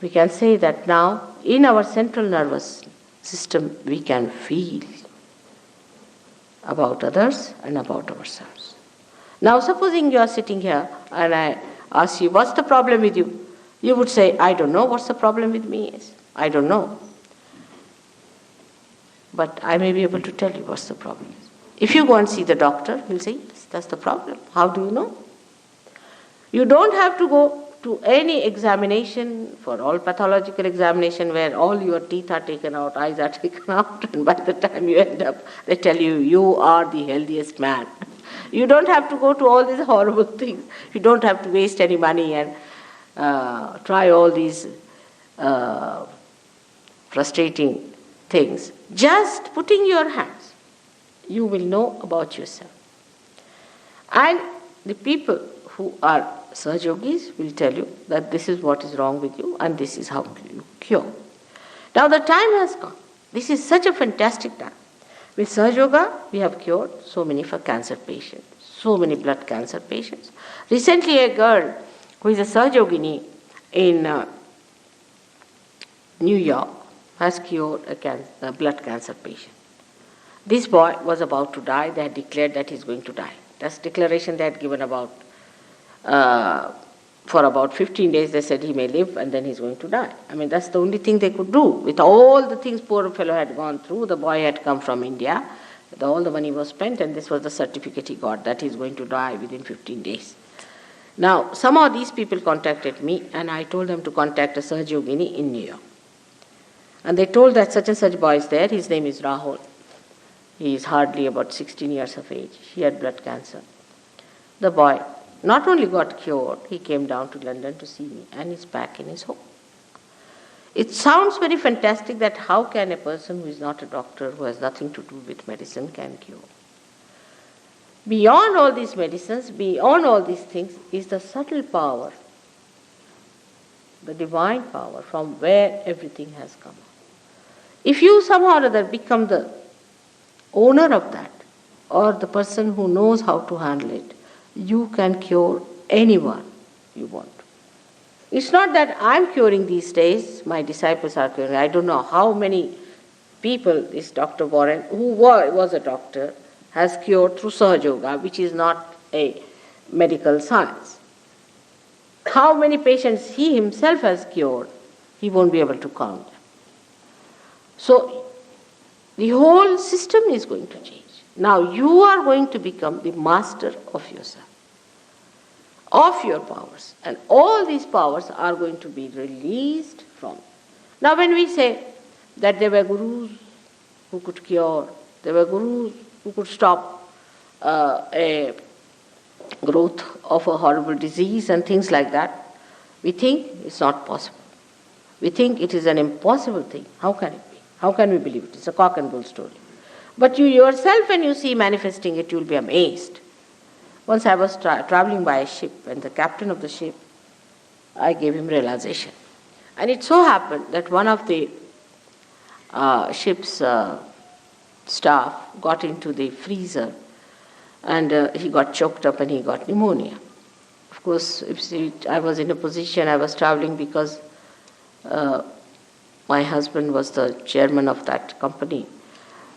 We can say that now in our central nervous system we can feel about others and about ourselves. Now supposing you are sitting here and I ask you, what's the problem with you? You would say, I don't know what's the problem with me is. I don't know. But I may be able to tell you what's the problem is. If you go and see the doctor, he'll say, yes, that's the problem. How do you know? You don't have to go to any examination, for all pathological examination where all your teeth are taken out, eyes are taken out, and by the time you end up, they tell you, you are the healthiest man. You don't have to go to all these horrible things. You don't have to waste any money and try all these frustrating things. Just putting your hands, you will know about yourself. And the people who are Saj Yogis will tell you that this is what is wrong with you and this is how you cure. Now the time has come. This is such a fantastic time. With Saj Yoga, we have cured so many for cancer patients, so many blood cancer patients. Recently a girl who is a Saj Yogini in New York has cured a blood cancer patient. This boy was about to die. They had declared that he's going to die. That's declaration they had given about for about 15 days. They said he may live and then he's going to die. I mean, that's the only thing they could do. With all the things poor fellow had gone through, the boy had come from India, all the money was spent, and this was the certificate he got that he's going to die within 15 days. Now, somehow these people contacted me and I told them to contact a Saj Yogini in New York. And they told that such and such boy is there. His name is Rahul. He is hardly about 16 years of age. He had blood cancer. The boy not only got cured, he came down to London to see me and is back in his home. It sounds very fantastic that how can a person who is not a doctor, who has nothing to do with medicine, can cure. Beyond all these medicines, beyond all these things, is the subtle power, the divine power from where everything has come. If you somehow or other become the owner of that, or the person who knows how to handle it, you can cure anyone you want. It's not that I'm curing these days, my disciples are curing. I don't know how many people this Dr. Warren, who was a doctor, has cured through Sahaja Yoga, which is not a medical science. How many patients he himself has cured, he won't be able to count them. So, the whole system is going to change. Now, you are going to become the master of yourself, of your powers. And all these powers are going to be released from you. Now, when we say that there were gurus who could cure, there were gurus who could stop a growth of a horrible disease and things like that, we think it's not possible. We think it is an impossible thing. How can it be? How can we believe it? It's a cock and bull story. But you yourself, when you see manifesting it, you'll be amazed. Once I was traveling by a ship, and the captain of the ship, I gave him realization. And it so happened that one of the ship's staff got into the freezer, and he got choked up and he got pneumonia. Of course, I was in a position, I was traveling because my husband was the chairman of that company.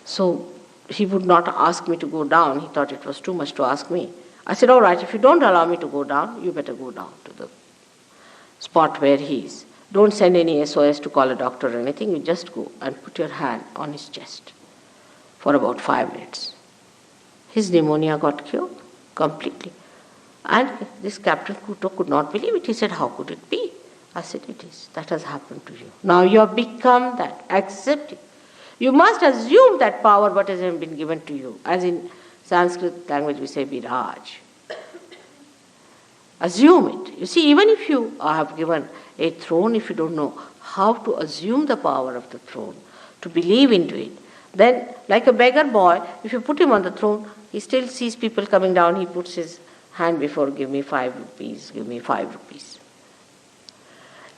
So he would not ask me to go down. He thought it was too much to ask me. I said, all right, if you don't allow me to go down, you better go down to the spot where he is. Don't send any SOS to call a doctor or anything. You just go and put your hand on his chest for about 5 minutes. His pneumonia got cured completely. And this Captain Kuto could not believe it. He said, how could it be? I said, it is. That has happened to you. Now you have become that. Accept it. You must assume that power what has been given to you. As in Sanskrit language we say viraj. Assume it. You see, even if you have given a throne, if you don't know how to assume the power of the throne, to believe into it, then like a beggar boy, if you put him on the throne, he still sees people coming down, he puts his hand before, give me 5 rupees, give me 5 rupees.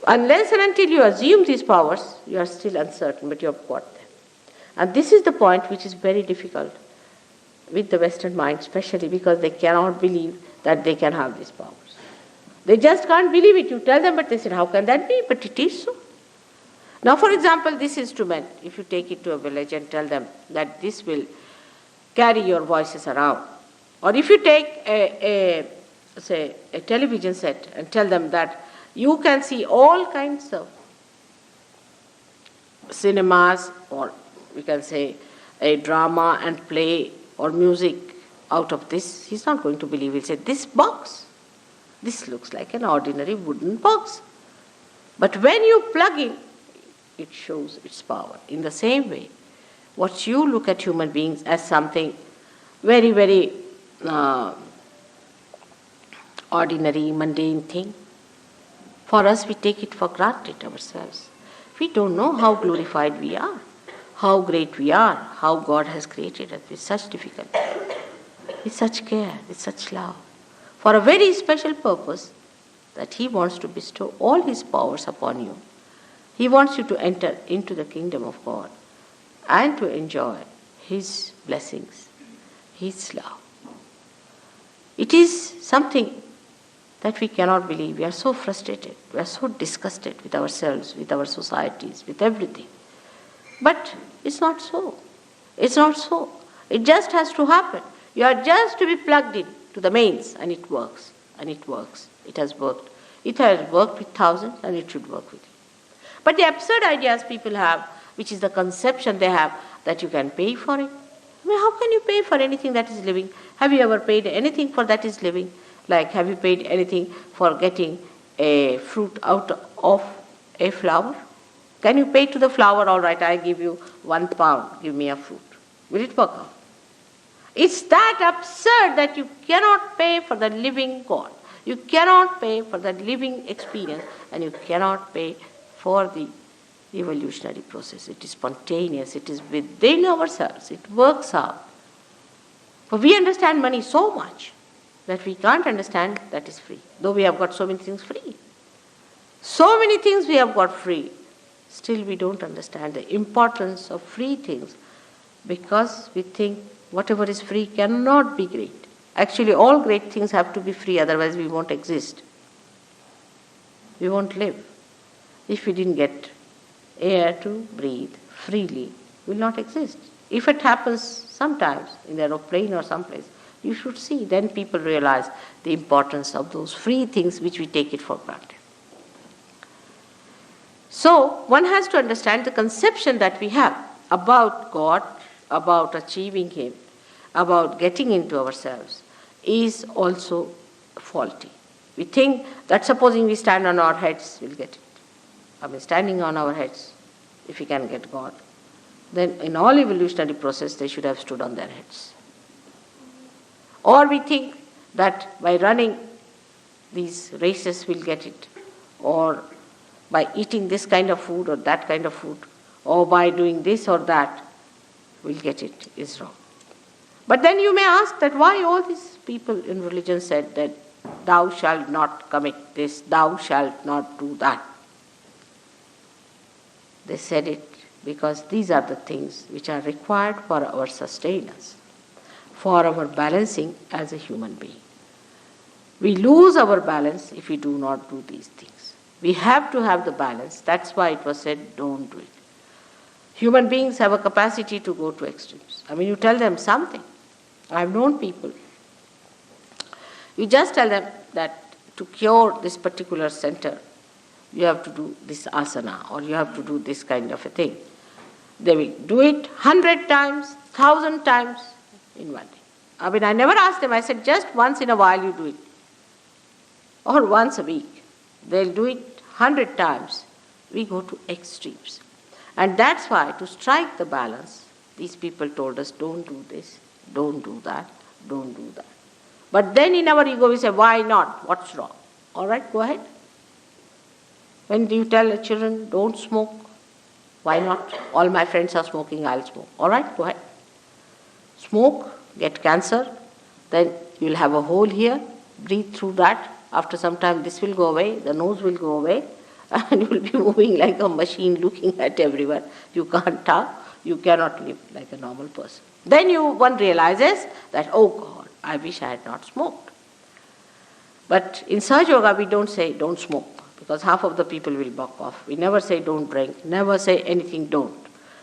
Unless and until you assume these powers, you are still uncertain, but you have got them. And this is the point which is very difficult with the Western mind, especially because they cannot believe that they can have these powers. They just can't believe it. You tell them, but they said, how can that be? But it is so. Now, for example, this instrument, if you take it to a village and tell them that this will carry your voices around, or if you take say, a television set and tell them that you can see all kinds of cinemas, or we can say a drama and play or music out of this, he's not going to believe. He'll say, this box, this looks like an ordinary wooden box. But when you plug in, it shows its power. In the same way, what you look at human beings as something very, very ordinary, mundane thing, for us we take it for granted ourselves. We don't know how glorified we are, how great we are, how God has created us with such difficulty, with such care, with such love, for a very special purpose, that He wants to bestow all His powers upon you. He wants you to enter into the kingdom of God and to enjoy His blessings, His love. It is something that we cannot believe. We are so frustrated, we are so disgusted with ourselves, with our societies, with everything. But it's not so. It's not so. It just has to happen. You are just to be plugged in to the mains, and it works, and it works. It has worked. It has worked with thousands, and it should work with you. But the absurd ideas people have, which is the conception they have, that you can pay for it. I mean, how can you pay for anything that is living? Have you ever paid anything for that is living? Like, have you paid anything for getting a fruit out of a flower? Can you pay to the flower, all right, I give you £1, give me a fruit. Will it work out? It's that absurd that you cannot pay for the living God. You cannot pay for the living experience, and you cannot pay for the evolutionary process. It is spontaneous. It is within ourselves. It works out. For we understand money so much that we can't understand that is free, though we have got so many things free. So many things we have got free. Still we don't understand the importance of free things, because we think whatever is free cannot be great. Actually, all great things have to be free, otherwise we won't exist. We won't live. If we didn't get air to breathe freely, we will not exist. If it happens sometimes in the aeroplane or someplace, you should see, then people realize the importance of those free things which we take it for granted. So, one has to understand the conception that we have about God, about achieving Him, about getting into ourselves, is also faulty. We think that supposing we stand on our heads, we'll get it. I mean, standing on our heads, if we can get God, then in all evolutionary process, they should have stood on their heads. Or we think that by running these races we'll get it, or by eating this kind of food or that kind of food, or by doing this or that, we'll get it, is wrong. But then you may ask that why all these people in religion said that thou shalt not commit this, thou shalt not do that. They said it because these are the things which are required for our sustenance, for our balancing as a human being. We lose our balance if we do not do these things. We have to have the balance. That's why it was said, don't do it. Human beings have a capacity to go to extremes. I mean, you tell them something. I've known people. You just tell them that to cure this particular center, you have to do this asana, or you have to do this kind of a thing. They will do it 100 times, 1,000 times in one day. I mean, I never asked them. I said, just once in a while you do it. Or once a week. They'll do it 100 times. We go to extremes. And that's why, to strike the balance, these people told us, don't do this, don't do that, don't do that. But then in our ego we say, why not? What's wrong? All right, go ahead. When you tell the children, don't smoke, why not? All my friends are smoking, I'll smoke. All right, go ahead. Smoke, get cancer, then you'll have a hole here, breathe through that. After some time this will go away, the nose will go away, and you will be moving like a machine looking at everyone. You can't talk, you cannot live like a normal person. Then one realizes that, oh God, I wish I had not smoked. But in Sahaja Yoga, we don't say don't smoke, because half of the people will buck off. We never say don't drink, never say anything don't.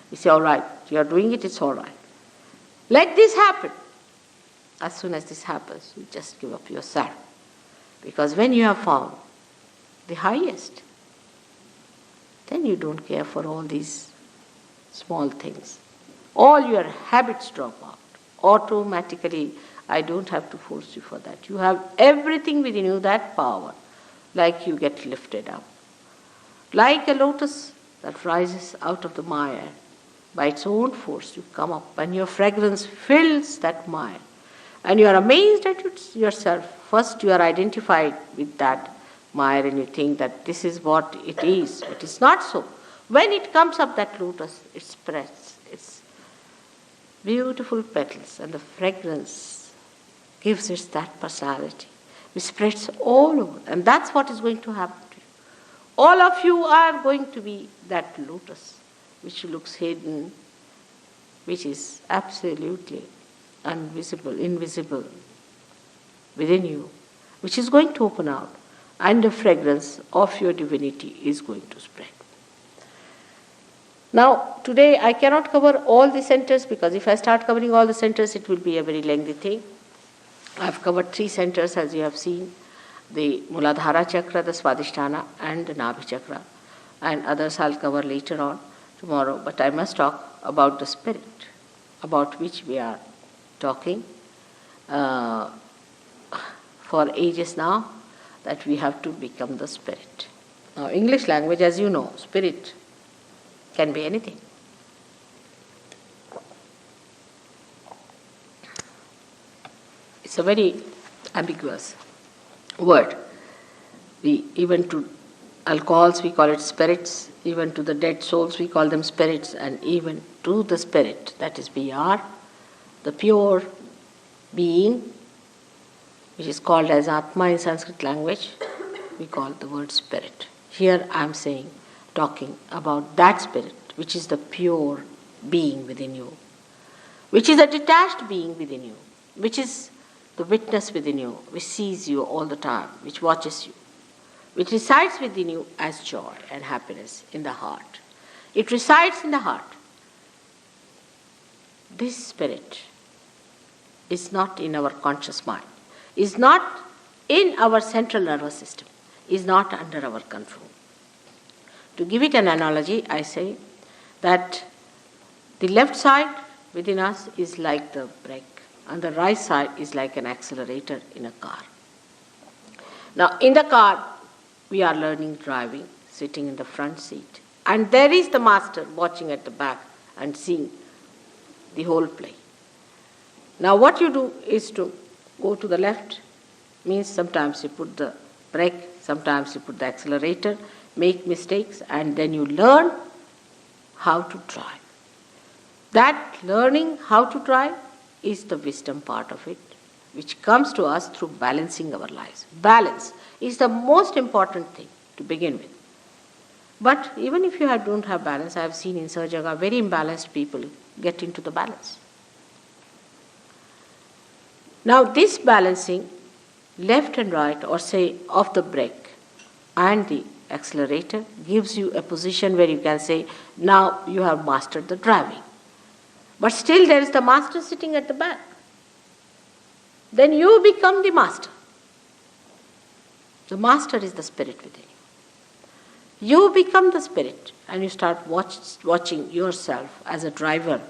We say, all right, you are doing it, it's all right. Let this happen. As soon as this happens, you just give up yourself. Because when you have found the highest, then you don't care for all these small things. All your habits drop out. Automatically, I don't have to force you for that. You have everything within you, that power, like you get lifted up. Like a lotus that rises out of the mire, by its own force you come up, and your fragrance fills that mire. And you are amazed at yourself. First you are identified with that mire and you think that this is what it is, but it's not so. When it comes up, that lotus, it spreads its beautiful petals and the fragrance gives it that personality. It spreads all over, and that's what is going to happen to you. All of you are going to be that lotus which looks hidden, which is absolutely invisible within you, which is going to open out, and the fragrance of your divinity is going to spread. Now, today I cannot cover all the centers, because if I start covering all the centers, it will be a very lengthy thing. I have covered 3 centers, as you have seen: the Muladhara chakra, the Swadhisthana, and the Nabhi chakra. And others I'll cover later on, tomorrow. But I must talk about the spirit, about which we are talking for ages now, that we have to become the spirit. Now, English language, as you know, spirit can be anything. It's a very ambiguous word. Even to alcohols we call it spirits, even to the dead souls we call them spirits, and even to the spirit, that is BR, the pure being, which is called as Atma in Sanskrit language, we call the word spirit. Here I am talking about that spirit, which is the pure being within you, which is a detached being within you, which is the witness within you, which sees you all the time, which watches you, which resides within you as joy and happiness in the heart. It resides in the heart. This spirit is not in our conscious mind, is not in our central nervous system, is not under our control. To give it an analogy, I say that the left side within us is like the brake, and the right side is like an accelerator in a car. Now, in the car, we are learning driving, sitting in the front seat, and there is the master watching at the back and seeing the whole play. Now, what you do is to go to the left, means sometimes you put the brake, sometimes you put the accelerator, make mistakes, and then you learn how to drive. That learning how to drive is the wisdom part of it, which comes to us through balancing our lives. Balance is the most important thing to begin with. But even if you don't have balance, I have seen in Sahaja Yoga very imbalanced people get into the balance. Now this balancing, left and right, or say of the brake and the accelerator, gives you a position where you can say, now you have mastered the driving. But still there is the master sitting at the back. Then you become the master. The master is the spirit within you. You become the spirit and you start watching yourself as a driver.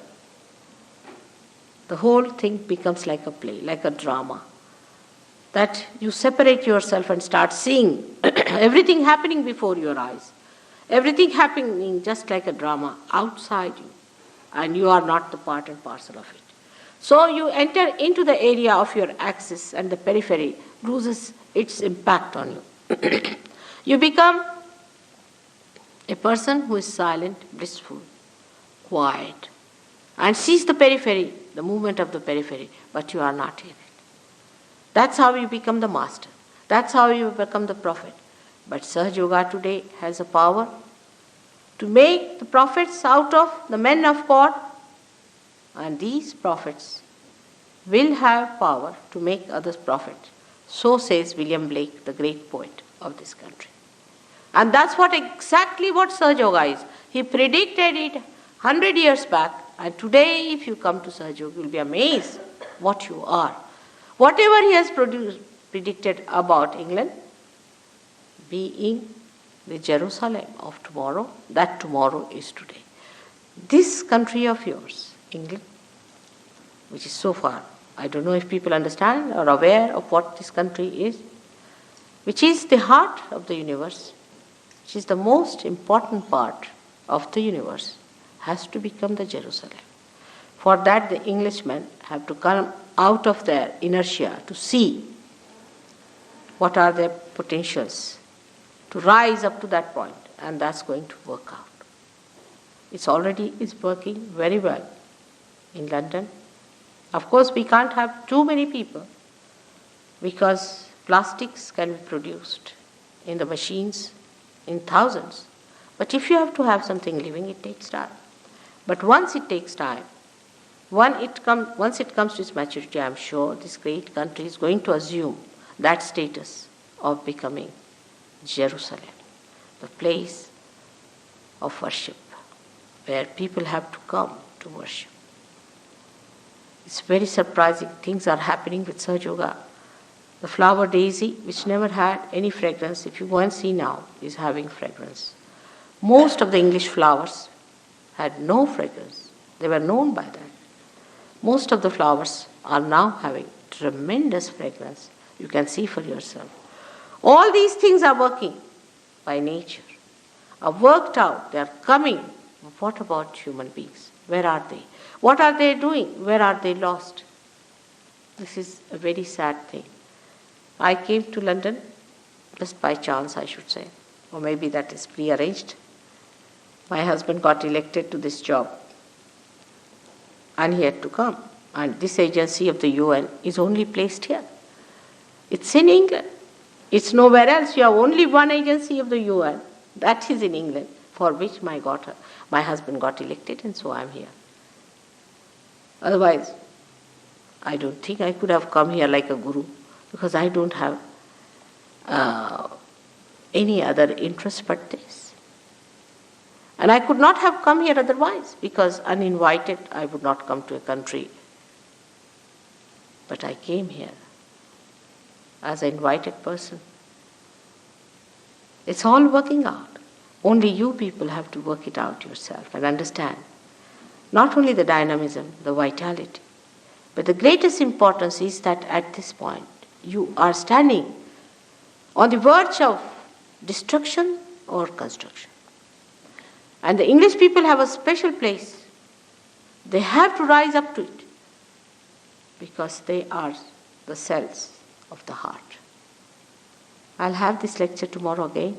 The whole thing becomes like a play, like a drama. That you separate yourself and start seeing everything happening before your eyes. Everything happening just like a drama outside you. And you are not the part and parcel of it. So you enter into the area of your axis and the periphery loses its impact on you. You become a person who is silent, blissful, quiet, and sees the periphery, the movement of the periphery, but you are not in it. That's how you become the master. That's how you become the prophet. But Sahaja Yoga today has a power to make the prophets out of the men of God, and these prophets will have power to make others prophets. So says William Blake, the great poet of this country. And that's exactly what Sahaja Yoga is. He predicted it 100 years back, and today if you come to Sahaja Yoga, you will be amazed what you are. Whatever he has predicted about England being the Jerusalem of tomorrow, that tomorrow is today. This country of yours, England, which is so far, I don't know if people understand or aware of what this country is, which is the heart of the universe, which is the most important part of the universe, has to become the Jerusalem. For that, the Englishmen have to come out of their inertia to see what are their potentials, to rise up to that point, and that's going to work out. It's already working very well in London. Of course, we can't have too many people because plastics can be produced in the machines in thousands. But if you have to have something living, it takes time. But once it takes time, once it comes to its maturity, I'm sure this great country is going to assume that status of becoming Jerusalem, the place of worship, where people have to come to worship. It's very surprising. Things are happening with Sahaja Yoga. The flower daisy, which never had any fragrance, if you go and see now, is having fragrance. Most of the English flowers had no fragrance. They were known by that. Most of the flowers are now having tremendous fragrance. You can see for yourself. All these things are working by nature, are worked out, they are coming. What about human beings? Where are they? What are they doing? Where are they lost? This is a very sad thing. I came to London just by chance, I should say, or maybe that is prearranged. My husband got elected to this job and he had to come. And this agency of the UN is only placed here. It's in England. It's nowhere else. You have only one agency of the UN. That is in England, for which my husband got elected, and so I'm here. Otherwise, I don't think I could have come here like a guru, because I don't have any other interest but this. And I could not have come here otherwise, because uninvited I would not come to a country. But I came here as an invited person. It's all working out. Only you people have to work it out yourself and understand not only the dynamism, the vitality, but the greatest importance is that at this point you are standing on the verge of destruction or construction. And the English people have a special place. They have to rise up to it because they are the cells of the heart. I'll have this lecture tomorrow again.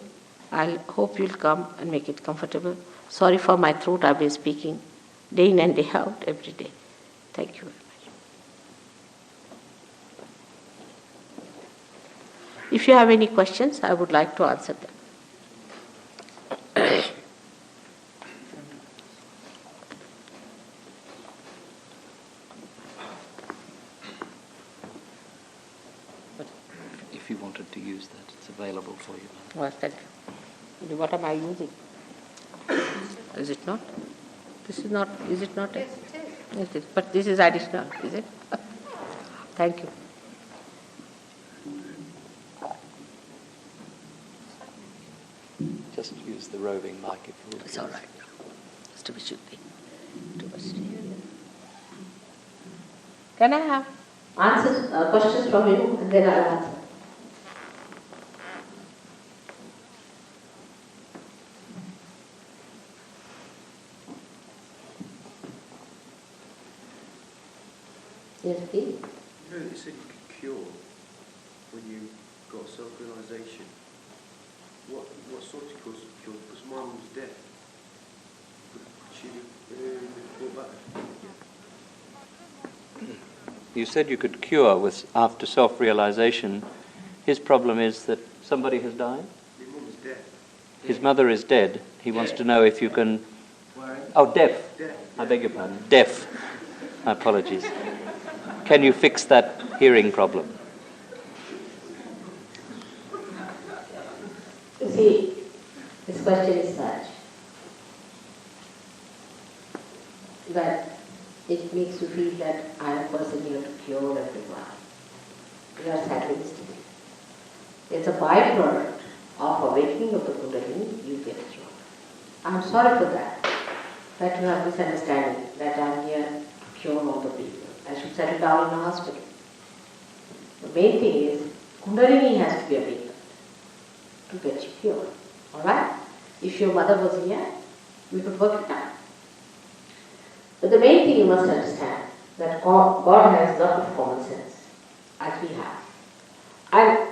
I hope you'll come and make it comfortable. Sorry for my throat. I've been speaking day in and day out every day. Thank you very much. If you have any questions, I would like to answer them. If you wanted to use that, it's available for you. Well, thank you. What am I using? Is it not? This is not, is it not? Yes, it is. It is. But this is additional, is it? Thank you. Just use the roving mic if you would. It's all right. It's too much. Can I have answers, questions from you, and then I'll answer? Yes, please. You know, you said you could cure when you got self-realisation. What sort of cure? Because mine was death. Could she brought back? You said you could cure with after self-realization. His problem is that somebody has died. My mum was dead. His mother is dead. He wants to know if you can. Oh, deaf. I beg your pardon. Deaf. My apologies. Can you fix that hearing problem? question is such that it makes you feel that I am a person here to cure everyone. You are sadly mistaken. It's a byproduct of awakening of the Kundalini, you get cured. I am sorry for that you have misunderstanding that I am here to cure all the people. I should settle down in a hospital. The main thing is Kundalini has to be awakened to get you cured. Alright? If your mother was here, we could work it out. But the main thing you must understand that God has a lot of common sense, as we have. And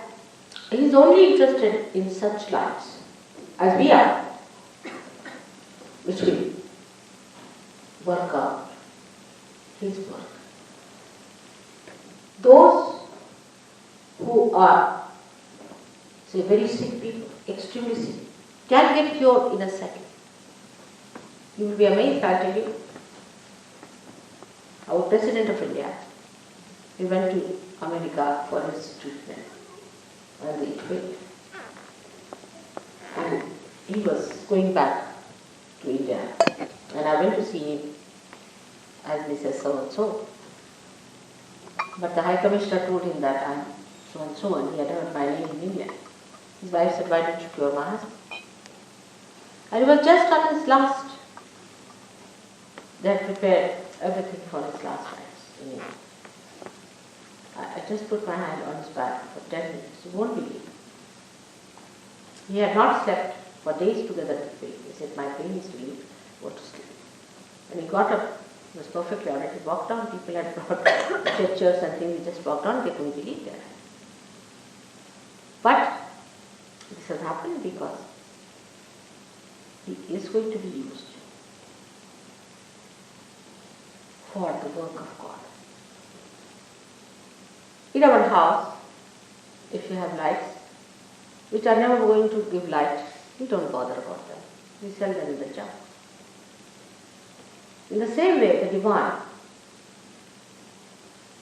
He is only interested in such lives as we are, which will work out His work. Those who are, say, very sick people, extremely sick, can get cured in a second. You will be amazed, I tell you. Our President of India, he went to America for his treatment and it failed. And he was going back to India. And I went to see him as Mrs. So-and-so. But the High Commissioner told him that I am so-and-so and he had heard my name in India. His wife said, why didn't you cure my husband? And he was just on his last. They had prepared everything for his last rites in India. I just put my hand on his back for 10 minutes. You won't believe. He had not slept for days together with pain. He said, my pain is relieved, go to sleep. When he got up, he was perfectly alright. He walked down, people had brought stretchers and things. He just walked down, they couldn't believe that. But this has happened because he is going to be used for the work of God. In our house, if you have lights, which are never going to give light, we don't bother about them. We sell them in the junk. In the same way, the divine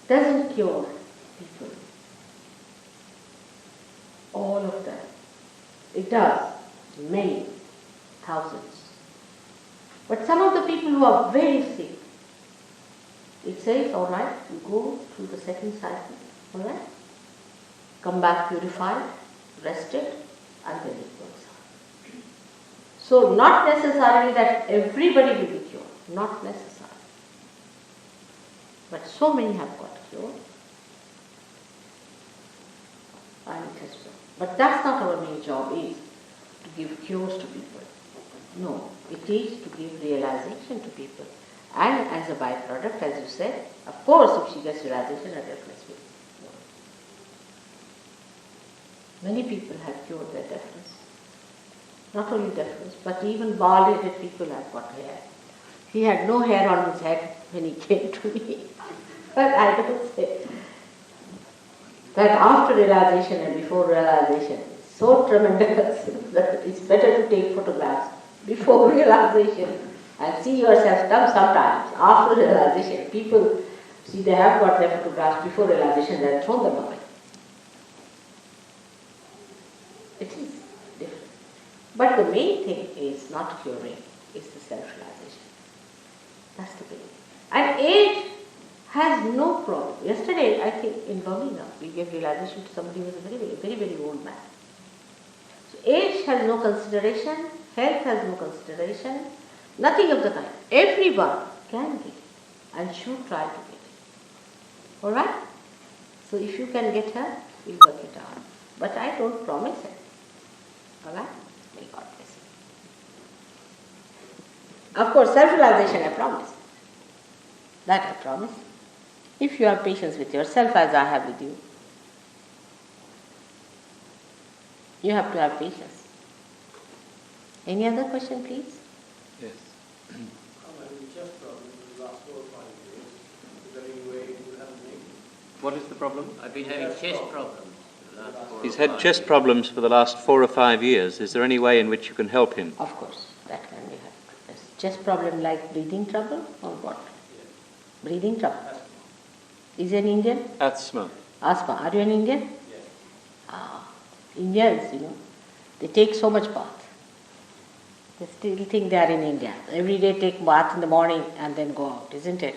doesn't cure people. All of them. It does. Many. Thousands. But some of the people who are very sick, it says, alright, you go through the second cycle, alright? Come back purified, rested, and then it works out. So not necessarily that everybody will be cured, not necessarily. But so many have got cured. And it has been. But that's not our main job is to give cures to people. No, it is to give realization to people. And as a byproduct, as you said, of course, if she gets realization, her deafness will go. Many people have cured their deafness. Not only deafness, but even bald-headed people have got hair. He had no hair on his head when he came to me. But I don't say that after realization and before realization is so tremendous that it's better to take photographs before realization and see yourself come sometimes after realization. People see they have got their photographs before realization and throw them away. It is different. But the main thing is not curing, it's the self-realization. That's the thing. And age has no problem. Yesterday, I think in Birmingham, we gave realization to somebody who was a very old man. So age has no consideration, health has no consideration, nothing of the kind. Everyone can get it and should try to get it. Alright? So if you can get her, we'll work it out. But I don't promise it. Alright? May God bless you. Of course, self-realization I promise. That I promise. If you have patience with yourself as I have with you, you have to have patience. Any other question, please? Yes. What is the problem? I've been having chest problems. He's had chest problems for the last 4 or 5 years. Is there any way in which you can help him? Of course, that can be helped. Chest problem like breathing trouble or what? Breathing trouble. Is he an Indian? Asthma. Asthma. Are you an Indian? Yes. Indians, they take so much bath. They still think they are in India. Every day take bath in the morning and then go out, isn't it?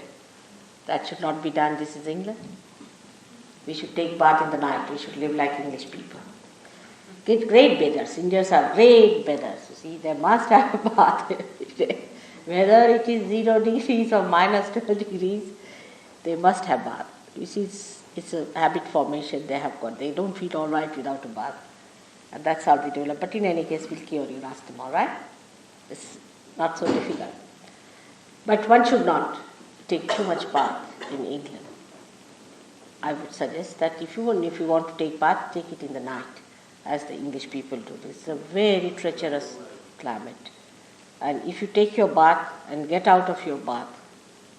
That should not be done. This is England. We should take bath in the night. We should live like English people. Get great bathers. Indians are great bathers. You see, they must have a bath every day. Whether it is 0 degrees or minus 12 degrees, they must have bath. You see, it's a habit formation they have got. They don't feel all right without a bath. And that's how they develop. But in any case, we'll cure you, ask them, all right? It's not so difficult. But one should not take too much bath in England. I would suggest that if you want to take bath, take it in the night, as the English people do. It's a very treacherous climate. And if you take your bath and get out of your bath,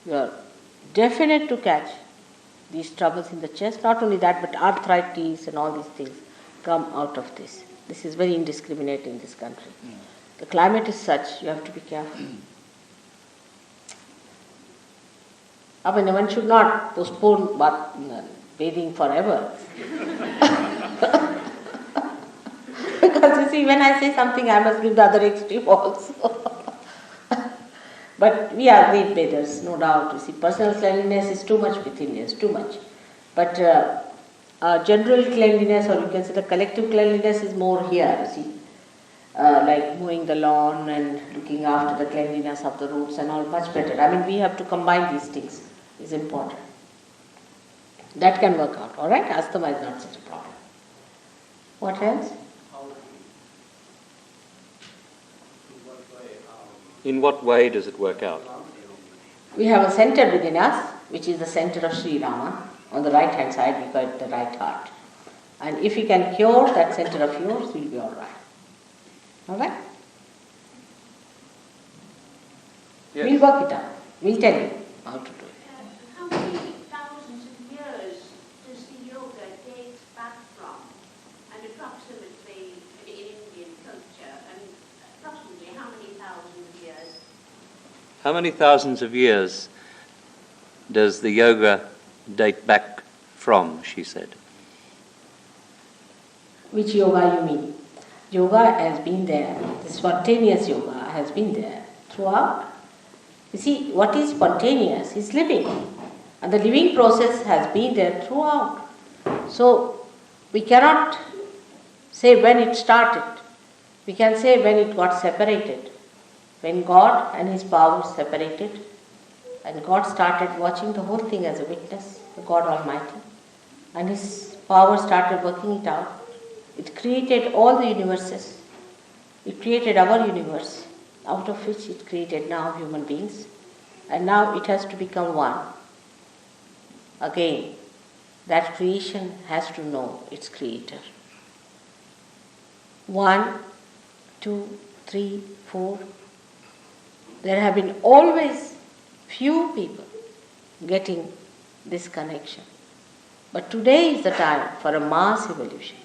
you are definite to catch these troubles in the chest. Not only that, but arthritis and all these things come out of this. This is very indiscriminate in this country. The climate is such, you have to be careful. I mean, one should not postpone bathing forever. Because you see, when I say something, I must give the other extreme also. But we are great bathers, no doubt. You see, personal cleanliness is too much with Indians, too much. But general cleanliness, or you can say the collective cleanliness, is more here, you see. Like mowing the lawn and looking after the cleanliness of the roads and all, much better. I mean, we have to combine these things. It's important. That can work out, all right? Asthma is not such a problem. What else? In what way does it work out? We have a center within us, which is the center of Sri Rama. On the right hand side, we call it the right heart. And if you can cure that center of yours, we'll be all right. All right? Yes. We'll work it out. We'll tell you how to do it. How many thousands of years does the yoga date back from? And approximately, in Indian culture, and approximately how many thousands of years? How many thousands of years does the yoga date back from, she said? Which yoga you mean? Yoga has been there. The spontaneous yoga has been there throughout. You see, what is spontaneous is living. And the living process has been there throughout. So, we cannot say when it started. We can say when it got separated. When God and His power separated, and God started watching the whole thing as a witness, the God Almighty, and His power started working it out. It created all the universes. It created our universe, out of which it created now human beings. And now it has to become one. Again, that creation has to know its creator. 1, 2, 3, 4. There have been always few people getting this connection. But today is the time for a mass evolution.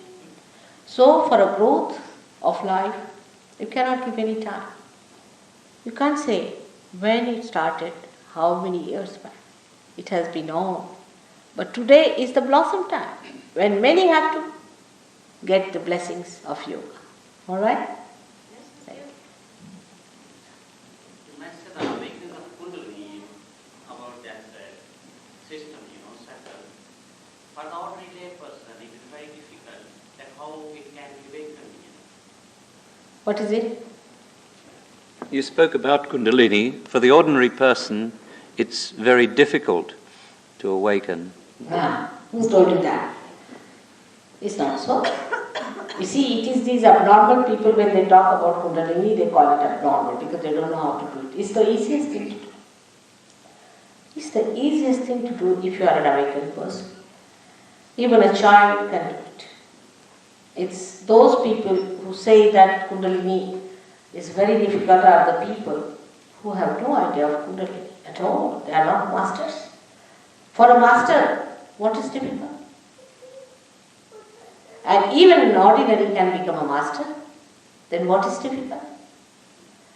So, for a growth of life, you cannot give any time. You can't say when it started, how many years back. It has been on. But today is the blossom time, when many have to get the blessings of yoga. All right? Yes, You mentioned the awakening of Kundalini about that system, subtle. For the ordinary lay person, it is very difficult that how it can be awakened. What is it? You spoke about Kundalini. For the ordinary person, it's very difficult to awaken. Who told you that? It's not so. You see, it is these abnormal people, when they talk about Kundalini, they call it abnormal because they don't know how to do it. It's the easiest thing to do. It's the easiest thing to do if you are an awakened person. Even a child can do it. It's those people who say that Kundalini is very difficult are the people who have no idea of Kundalini at all. They are not masters. For a master, what is difficult? And even an ordinary can become a master. Then what is difficult?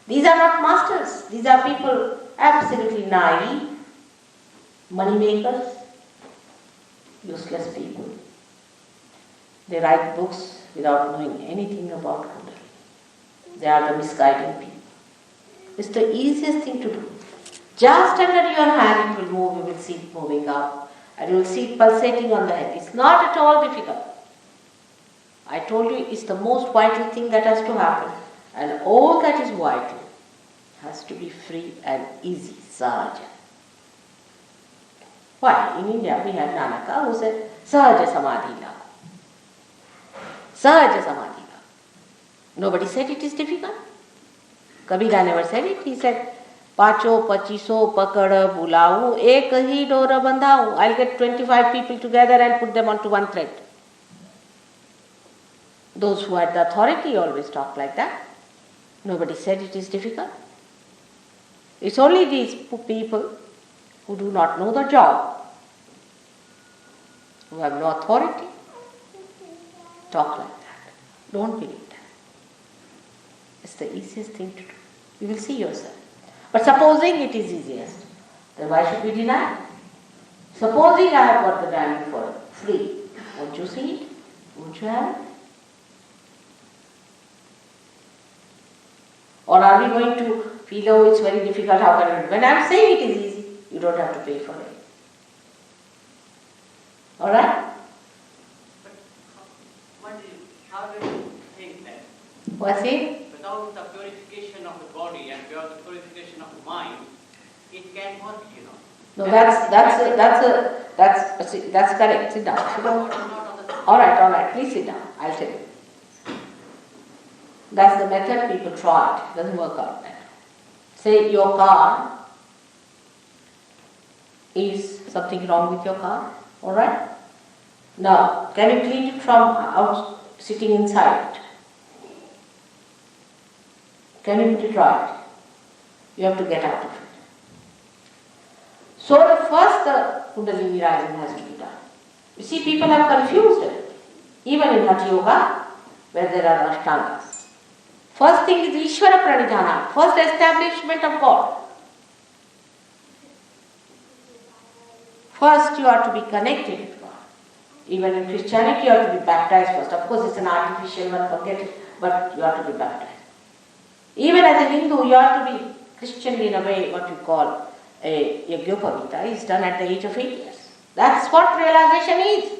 These are not masters. These are people absolutely naive, money makers, useless people. They write books without knowing anything about Kundalini. They are the misguided people. It's the easiest thing to do. Just under your hand it will move, you will see it moving up, and you will see it pulsating on the head. It's not at all difficult. I told you it's the most vital thing that has to happen. And all that is vital has to be free and easy, sahaja. Why? In India we had Nanaka who said, sahaja samadhi lago. Sahaja samadhi lago. Nobody said it is difficult. Kabira never said it. He said, Pacho, pachiso, pakada, bulau, ek hi dora bandhau. I'll get 25 people together and put them onto one thread. Those who had the authority always talk like that. Nobody said it is difficult. It's only these people who do not know the job, who have no authority, talk like that. Don't believe that. It's the easiest thing to do. You will see yourself. But supposing it is easiest, then why should we deny it? Supposing I have got the value for it, free, won't you see it? Won't you have it? Or are we going to feel, oh, it's very difficult, how can I do it? When I'm saying it is easy, you don't have to pay for it. Alright? But how do you think that? What's it? Without the purification of the body and without the purification of the mind, it can work, you know. No, that's correct. Sit down. Sit down. Alright, please sit down. I'll tell you. That's the method people try. It doesn't work out better. Say your car is something wrong with your car. Alright? Now, can you clean it from out sitting inside? Can you put it right? You have to get out of it. So the first the Kundalini rising has to be done. You see, people have confused it. Even in Hatha Yoga, where there are Ashtangas. First thing is Ishvara Pranidhana, first establishment of God. First you are to be connected with God. Even in Christianity you are to be baptized first. Of course it's an artificial one, forget it, but you are to be baptized. Even as a Hindu you are to be Christian in a way, what you call a Yajnopavita is done at the age of 8 years. That's what realization is.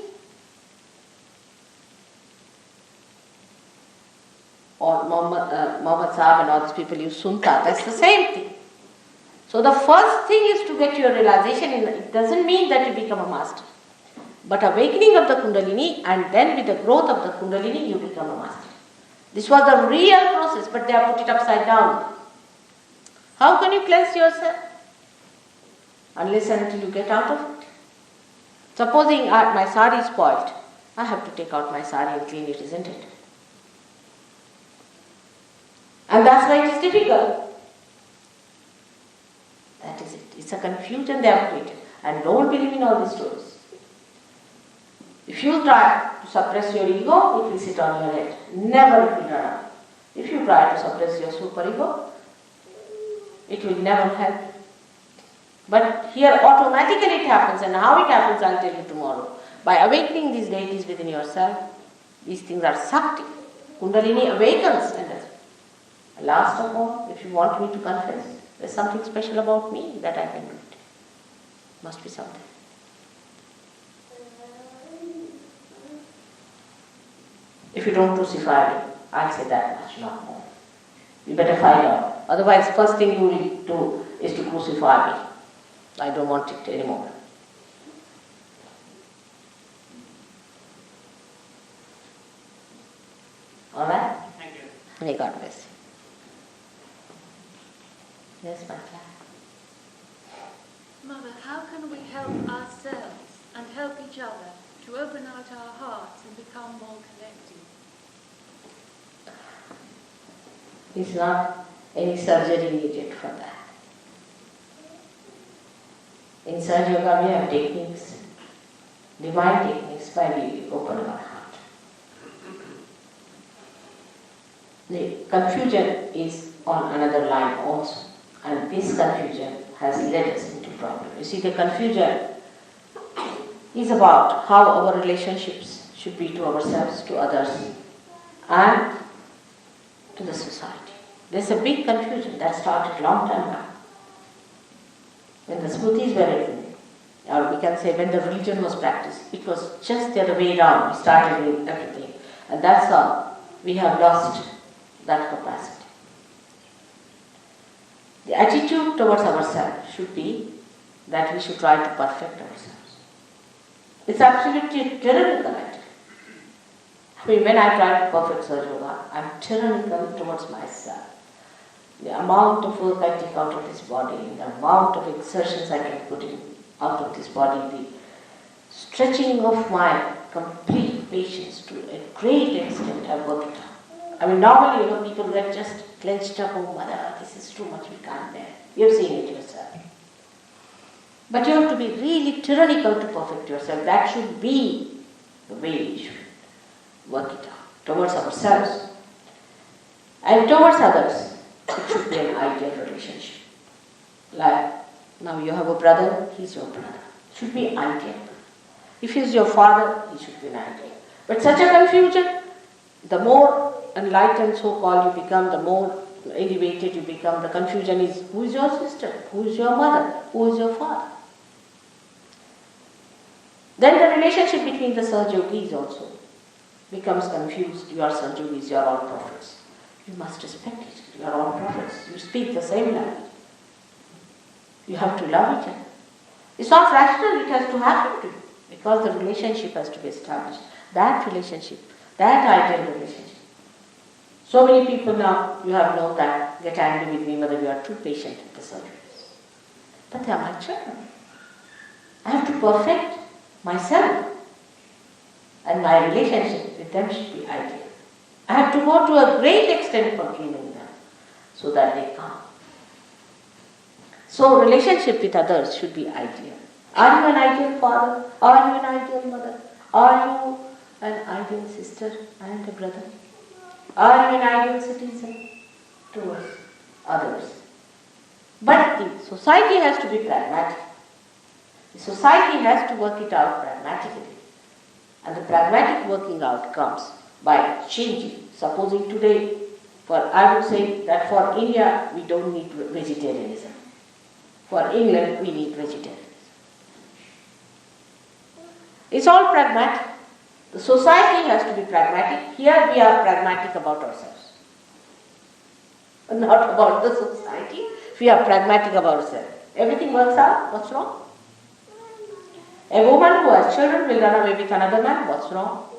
Or Muhammad Sahib and all these people use Sunta, that's the same thing. So the first thing is to get your realization, it doesn't mean that you become a master. But awakening of the Kundalini, and then with the growth of the Kundalini you become a master. This was the real process, but they have put it upside down. How can you cleanse yourself? Unless and until you get out of it. Supposing my sari is spoiled, I have to take out my sari and clean it, isn't it? And that's why it is difficult. That is it. It's a confusion they have created. And don't believe in all these stories. If you try to suppress your ego, it will sit on your head. Never it will run out. If you try to suppress your superego, it will never help. But here automatically it happens, and how it happens I'll tell you tomorrow. By awakening these deities within yourself, these things are sucked in. Kundalini awakens, and last of all, if you want me to confess, there's something special about me that I can do it. Must be something. If you don't crucify me, I'll say that much, not more. You better find out. Otherwise, first thing you will do is to crucify me. I don't want it anymore. Alright? Thank you. May God bless you. Yes, my child. Mother, how can we help ourselves and help each other to open out our hearts and become more connected? It's not any surgery needed for that. In Sahaja Yoga we have techniques, divine techniques by we open our heart. The confusion is on another line also, and this confusion has led us into problem. You see, the confusion is about how our relationships should be to ourselves, to others, and to the society. There's a big confusion that started long time back. When the Smritis were written, or we can say when the religion was practiced, it was just the other way around. We started with everything. And that's how we have lost that capacity. The attitude towards ourselves should be that we should try to perfect ourselves. It's absolutely tyrannical actually. I mean, when I try to perfect Sahaja Yoga, I'm tyrannical towards myself. The amount of work I take out of this body, the amount of exertions I can put in out of this body, the stretching of my complete patience to a great extent, I work it out. I mean, normally, people get just clenched up, oh mother, this is too much, we can't bear. You've seen it yourself. But you have to be really tyrannical to perfect yourself. That should be the way we should work it out towards ourselves. And towards others, it should be an ideal relationship. Like, now you have a brother, he's your brother. It should be ideal. If he's your father, he should be an ideal. But such a confusion, the more enlightened so-called you become, the more elevated you become, the confusion is, who is your sister? Who is your mother? Who is your father? Then the relationship between the Sahajogis also becomes confused. You are Sahajogis, you are all prophets. You must respect each other. You are all prophets. You speak the same language. You have to love each other. It's not rational, it has to happen to you because the relationship has to be established. That relationship, that ideal relationship. So many people now, you have known that, get angry with me, mother, you are too patient with the surgeries. But they are my children. I have to perfect myself. And my relationship with them should be ideal. I have to go to a great extent for cleaning them so that they come. So relationship with others should be ideal. Are you an ideal father? Are you an ideal mother? Are you an ideal sister and a brother? Are you an ideal citizen towards others? But the society has to be pragmatic. The society has to work it out pragmatically. And the pragmatic working out comes by changing. Supposing today, I would say that for India, we don't need vegetarianism. For England, we need vegetarianism. It's all pragmatic. The society has to be pragmatic. Here we are pragmatic about ourselves. Not about the society. We are pragmatic about ourselves. Everything works out. What's wrong? A woman who has children will run away with another man. What's wrong?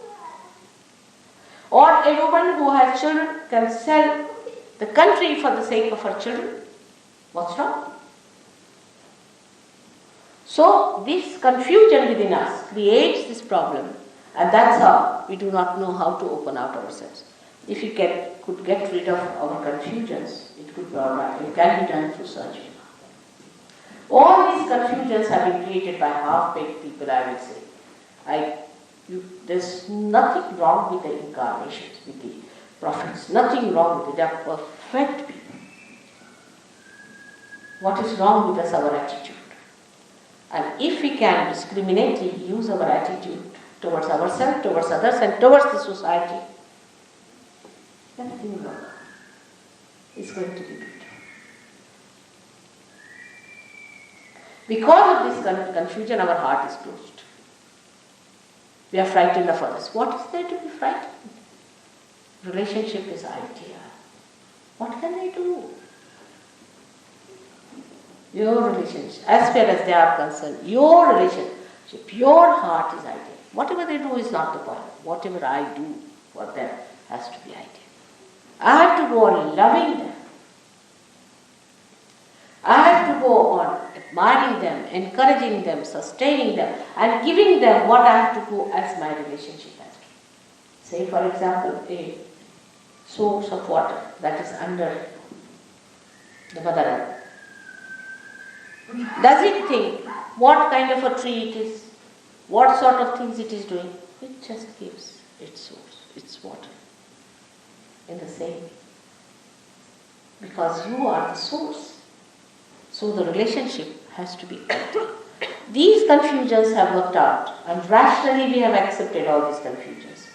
Or a woman who has children can sell the country for the sake of her children. What's wrong? So this confusion within us creates this problem, and that's how we do not know how to open out ourselves. If we could get rid of our confusions, it could be all right. It can be done through surgery. All these confusions have been created by half-baked people, I will say. There's nothing wrong with the incarnations, with the prophets. Nothing wrong with it. They are perfect people. What is wrong with us? Our attitude. And if we can discriminately use our attitude towards ourselves, towards others, and towards the society, everything will is going to be good. Because of this confusion, our heart is closed. We are frightened of others. What is there to be frightened? Relationship is ideal. What can they do? Your relationship, as far as they are concerned, your relationship, your heart is ideal. Whatever they do is not the point. Whatever I do for them has to be ideal. I have to go on loving them. I have to go on admiring them, encouraging them, sustaining them, and giving them what I have to do as my relationship has to be. Say, for example, a source of water that is under the Mother Earth. Does it think what kind of a tree it is? What sort of things it is doing? It just gives its source, its water. In the same way. Because you are the source. So the relationship has to be ideal. These confusions have worked out, and rationally we have accepted all these confusions.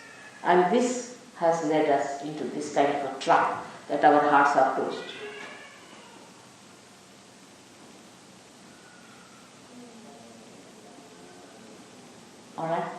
And this has led us into this kind of a trap that our hearts are closed. All right?